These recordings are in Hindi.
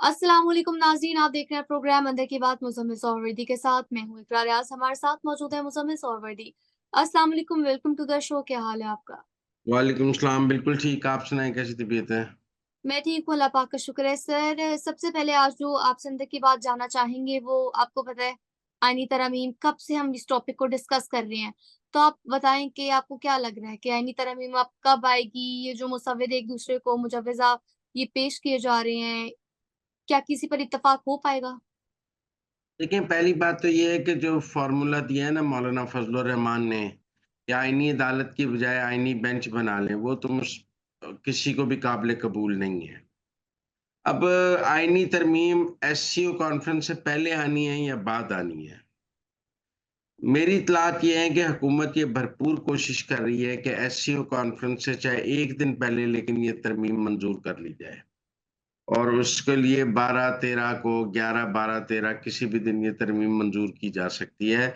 अस्सलाम वालेकुम नाज़रीन, आप देख रहे हैं प्रोग्राम अंदर की बात मुज़म्मिल सोहरावर्दी के साथ। मैं हूँ इकरार रियाज़, हमारे साथ मौजूद है मुज़म्मिल सोहरावर्दी। अस्सलाम वालेकुम, वेलकम टू द शो। क्या हाल है आपका? वालेकुम सलाम, बिल्कुल ठीक। आप सुनाएँ कैसी तबीयत है? मैं ठीक हूँ, अल्लाह पाक का शुक्र है। सर, सबसे पहले आज जो आपसे अंदर की बात जानना चाहेंगे वो आपको पता है आईनी तरमीम कब से हम इस टॉपिक को डिस्कस कर रहे हैं। तो आप बताएँ कि आपको क्या लग रहा है कि आईनी तरमीम अब कब आएगी? ये जो मुसव्विद एक-दूसरे को मुजव्वज़ा ये पेश किए जा रहे हैं, क्या किसी पर इत्तेफ़ाक हो पाएगा? देखिए, पहली बात तो ये है कि जो फ़ॉर्मूला दिया है ना मौलाना फ़ज़लुर रहमान ने, कि आईनी अदालत की बजाय आईनी बेंच बना लें, वो तो किसी को भी काबिल कबूल नहीं है। अब आईनी तरमीम एससीओ कॉन्फ्रेंस से पहले आनी है या बाद आनी है? मेरी इत्तलात ये है कि हुकूमत ये भरपूर कोशिश कर रही है कि एससीओ कॉन्फ्रेंस से चाहे 1 दिन पहले लेकिन ये तरमीम मंज़ूर कर ली जाए। और उसके लिए 12-13 को 11-12-13 किसी भी दिन ये तरमीम मंज़ूर की जा सकती है।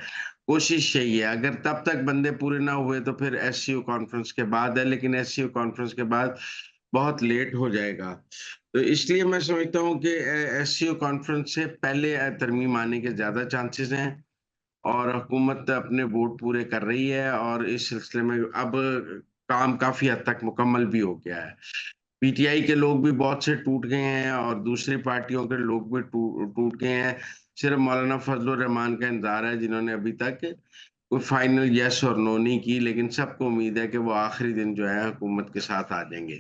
कोशिश यही है, अगर तब तक बंदे पूरे ना हुए तो फिर एससीओ कॉन्फ्रेंस के बाद है, लेकिन एससीओ कॉन्फ्रेंस के बाद बहुत लेट हो जाएगा। तो इसलिए मैं समझता हूँ कि एससीओ कॉन्फ्रेंस से पहले तरमीम आने के ज़्यादा चांसेज़ हैं और हुकूमत अपने वोट पूरे कर रही है और इस सिलसिले में अब काम काफ़ी हद तक मुकम्मल भी हो गया है। पीटीआई के लोग भी बहुत से टूट गए हैं और दूसरी पार्टियों के लोग भी टूट गए हैं। सिर्फ मौलाना फजलुर रहमान का इंतज़ार है जिन्होंने अभी तक कोई फाइनल येस और नो नहीं की, लेकिन सबको उम्मीद है कि वो आखिरी दिन जो है हुकूमत के साथ आ जाएँगे।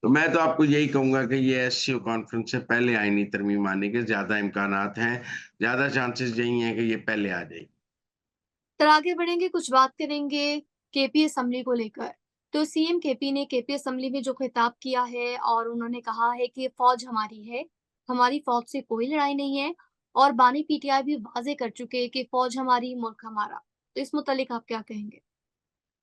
तो मैं तो आपको यही कहूँगा कि ये एससीओ कॉन्फ्रेंस से पहले आईनी तरमीम आने के ज़्यादा इम्कानात हैं, ज़्यादा चांसेस यही हैं कि ये पहले आ जाए। सर आगे बढ़ेंगे, कुछ बात करेंगे केपी असेंबली को लेकर। तो सीएम केपी ने केपी असेंबली में जो खिताब किया है और उन्होंने कहा है कि फ़ौज हमारी है, हमारी फ़ौज से कोई लड़ाई नहीं है और बानी पीटीआई भी वाज़ेह कर चुके हैं कि फ़ौज हमारी, मुल्क हमारा। तो इस मुतालिक आप क्या कहेंगे?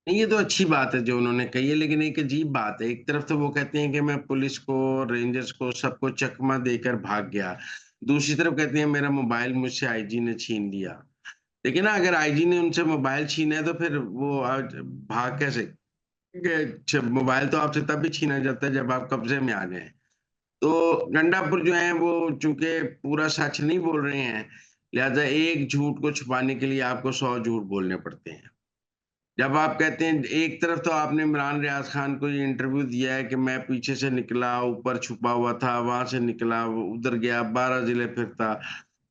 नहीं, ये तो अच्छी बात है जो उन्होंने कही है, लेकिन एक अजीब बात है। एक तरफ तो वो कहते हैं कि मैं पुलिस को, रेंजर्स को, सबको चकमा देकर भाग गया। दूसरी तरफ कहते हैं मेरा मोबाइल मुझसे आईजी ने छीन लिया। देखिए ना, अगर आईजी ने उनसे मोबाइल छीना है तो फिर वो आज भाग कैसे गए? मोबाइल तो आपसे तब भी छीना जाता है जब आप कब्ज़े में आ जाएँ। तो गंडापुर जो है वो चूँकि पूरा सच नहीं बोल रहे हैं, लिहाज़ा एक झूठ को छुपाने के लिए आपको 100 झूठ बोलने पड़ते हैं। जब आप कहते हैं एक तरफ तो आपने इमरान रियाज़ खान को ये इंटरव्यू दिया है कि मैं पीछे से निकला, ऊपर छुपा हुआ था, वहाँ से निकला, वो उधर गया, 12 ज़िले फिरता।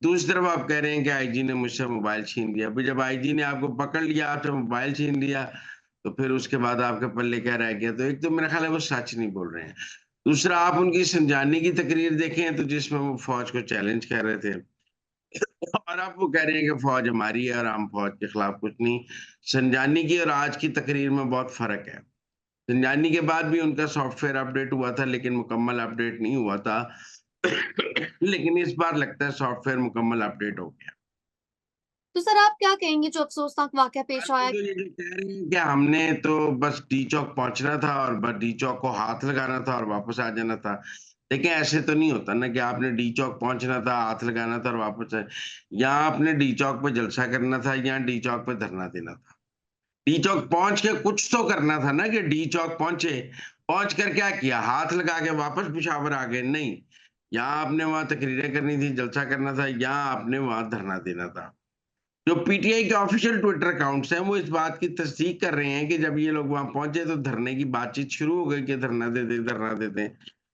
दूसरी तरफ आप कह रहे हैं कि आईजी ने मुझसे मोबाइल छीन लिया। अभी जब आईजी ने आपको पकड़ लिया, आपसे मोबाइल छीन लिया, तो फिर उसके बाद आपके पल्ले क्या रह गया? तो एक तो मेरा ख़्याल है वो सच नहीं बोल रहे हैं। दूसरा आप उनकी संजानी की तकरीर देखें तो जिसमें वो फ़ौज को चैलेंज कर रहे थे। और अब वो कह रहे हैं कि फ़ौज हमारी है और हम फ़ौज के खिलाफ कुछ नहीं। संजानी की और आज की तकरीर में बहुत फ़र्क है। संजानी के बाद भी उनका सॉफ्टवेयर अपडेट हुआ था, लेकिन मुकम्मल अपडेट नहीं हुआ था। लेकिन इस बार लगता है सॉफ्टवेयर मुकम्मल अपडेट हो गया। तो सर आप क्या कहेंगे जो अफ़सोसनाक वाक़या पेश बाकी आया? तो ये जो कह रही हैं कि हमने तो बस डी चौक पहुँचना था और बस डी चौक को हाथ लगाना था और वापस आ जाना था। देखिए, ऐसे तो नहीं होता ना कि आपने डी चौक पहुँचना था, हाथ लगाना था और वापस आए। यहाँ आपने डी चौक पे जलसा करना था, यहाँ डी चौक पे धरना देना था। डी चौक पहुँच के कुछ तो करना था ना कि डी चौक पहुँचे, पहुँच कर क्या किया? हाथ लगा के वापस पेशावर आ गए, नहीं। यहाँ आपने वहाँ तकरीरें करनी थी, जलसा करना था, यहाँ आपने वहाँ धरना देना था। जो पीटीआई के ऑफ़िशियल ट्विटर अकाउंट्स हैं, वो इस बात की तस्दीक कर रहे हैं कि जब ये लोग वहाँ पहुँचे तो धरने की बातचीत शुरू हो गई कि धरना दे दें, धरना दे दें।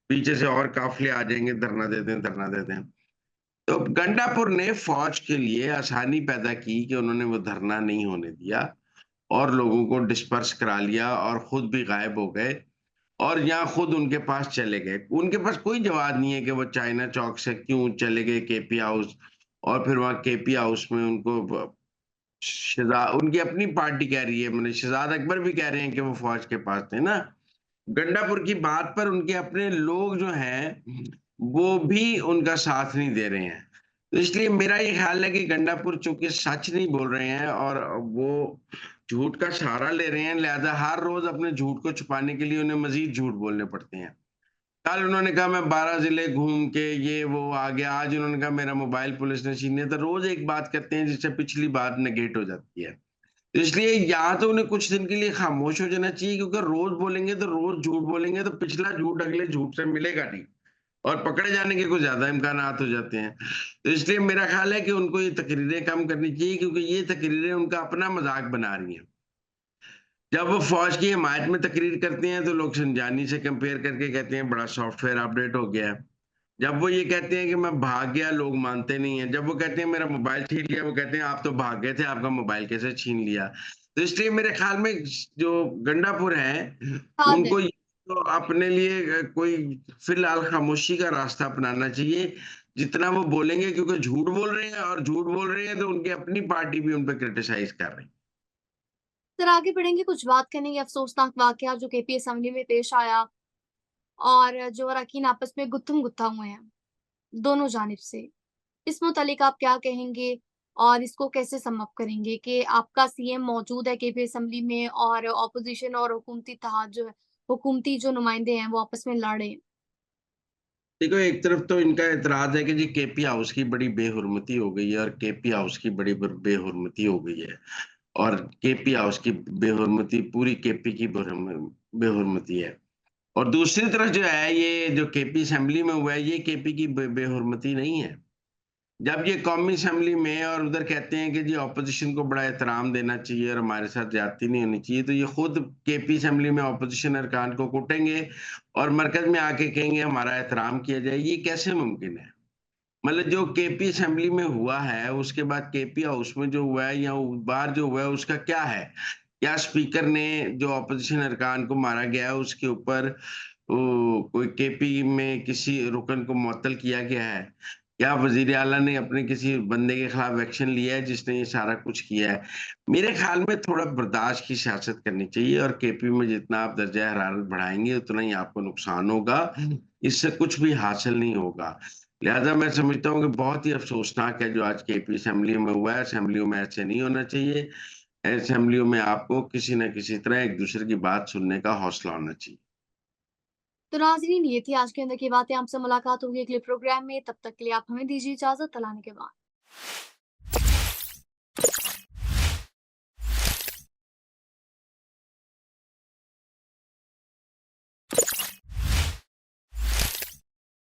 पीछे से और काफ़िले आ जाएँगे, धरना दे दें, धरना दे दें। तो गंडापुर ने फ़ौज के लिए आसानी पैदा की कि उन्होंने वो धरना नहीं होने दिया और लोगों को डिस्पर्स करा लिया और खुद भी गायब हो गए और यहाँ खुद उनके पास चले गए। उनके पास कोई जवाब नहीं है कि वो चाइना चौक से क्यों चले गए केपी हाउस और फिर वहाँ केपी हाउस में उनको उनकी अपनी पार्टी कह रही है, माने शहजाद अकबर भी कह रहे हैं कि वो फ़ौज के पास थे ना। गंडापुर की बात पर उनके अपने लोग जो हैं, वो भी उनका साथ नहीं दे रहे हैं। तो इसलिए मेरा ये ख़्याल है कि गंडापुर चूँकि सच नहीं बोल रहे हैं और वो झूठ का सहारा ले रहे हैं, लिहाज़ा हर रोज़ अपने झूठ को छुपाने के लिए उन्हें मज़ीद झूठ बोलने पड़ते हैं। कल उन्होंने कहा मैं 12 ज़िले घूम के ये वो आ गया, आज उन्होंने कहा मेरा मोबाइल पुलिस ने छीन लिया, तो रोज़ एक बात करते हैं जिससे पिछली बात नेगेट हो जाती है। तो इसलिए या तो उन्हें कुछ दिन के लिए खामोश हो जाना चाहिए क्योंकि रोज़ बोलेंगे तो रोज़ झूठ बोलेंगे तो पिछला झूठ अगले झूठ से मिलेगा नहीं। और पकड़े जाने के कुछ ज़्यादा इम्कानात हो जाते हैं। तो इसलिए मेरा ख़्याल है कि उनको ये तकरीरें कम करनी चाहिए क्योंकि ये तकरीरें उनका अपना मज़ाक बना रही हैं। जब वो फ़ौज की हिमायत में तकरीर करते हैं तो लोग संजानी से कंपेयर करके कहते हैं बड़ा सॉफ्टवेयर अपडेट हो गया है। जब वो ये कहते हैं कि मैं भाग गया, लोग मानते नहीं हैं। जब वो कहते हैं मेरा मोबाइल छीन लिया, वो कहते हैं आप तो भाग गए थे, आपका मोबाइल कैसे छीन लिया? तो इसलिए मेरे ख़्याल में जो गंडापुर हैं, हाँ जी। उनको ये तो अपने लिए कोई फ़िलहाल खामोशी का रास्ता अपनाना चाहिए। जितना वो बोलेंगे क्योंकि झूठ बोल रहे हैं और झूठ बोल रहे हैं तो उनकी अपनी पार्टी भी उन पे क्रिटिसाइज़ कर रही है। सर आगे बढ़ेंगे, कुछ बात करने ये अफ़सोसनाक वाक़या जो केपी असेंबली में पेश आया और जो अरकान आपस में गुत्थम-गुत्था हुए हैं, दोनों जानिब से। इस मुतालिक आप क्या कहेंगे और इसको कैसे सम अप करेंगे कि आपका सीएम मौजूद है केपी असेंबली में और ऑपोज़िशन और हुकूमती इत्तेहाद जो है, हुकूमती जो नुमाइंदे हैं, वो आपस में लड़ रहे हैं? देखो, एक तरफ तो इनका एतराज़ है कि जी केपी हाउस की बड़ी बेहुरमती हो गई है और केपी हाउस की बड़ी बेहुरमती हो गई है। और केपी हाउस की बेहुरमती पूरी केपी की बेहुरमती है। और दूसरी तरफ जो है ये जो केपी असेंबली में हुआ है ये केपी की बेहुरमती नहीं है। जब ये कौमी असेंबली में और उधर कहते हैं कि जी ऑपोज़िशन को बड़ा एहतराम देना चाहिए और हमारे साथ ज़्यादती नहीं होनी चाहिए, तो ये खुद केपी असेंबली में ऑपोज़िशन अरकान को कुटेंगे और मरकज़ में आके कहेंगे हमारा एहतराम किया जाए, ये कैसे मुमकिन है? मतलब जो केपी असेंबली में हुआ है, उसके बाद केपी हाउस में जो हुआ है या बाहर जो हुआ है उसका क्या है? क्या स्पीकर ने जो ऑपोज़िशन अरकान को मारा गया है उसके ऊपर कोई केपी में किसी रुकन को मुअत्तल किया गया है? क्या वज़ीर आला ने अपने किसी बंदे के खिलाफ एक्शन लिया है जिसने ये सारा कुछ किया है? मेरे ख़्याल में थोड़ा बर्दाश्त की सियासत करनी चाहिए और केपी में जितना आप दर्जा हरारत बढ़ाएँगे उतना ही आपको नुकसान होगा। इससे कुछ भी हासिल नहीं होगा। लिहाज़ा मैं समझता हूँ कि बहुत ही अफ़सोसनाक है जो आज केपी असेंबली में हुआ है। असेंबलियों में ऐसे नहीं होना चाहिए। असेंबलियों में आपको किसी न किसी तरह एक-दूसरे की बात सुनने का हौसला होना चाहिए। तो नाज़रीन ये थी आज के अंदर की बातें, आपसे मुलाकात होगी अगले प्रोग्राम में, तब तक के लिए आप हमें दीजिए इजाज़त, अल्लाह ने के बाद।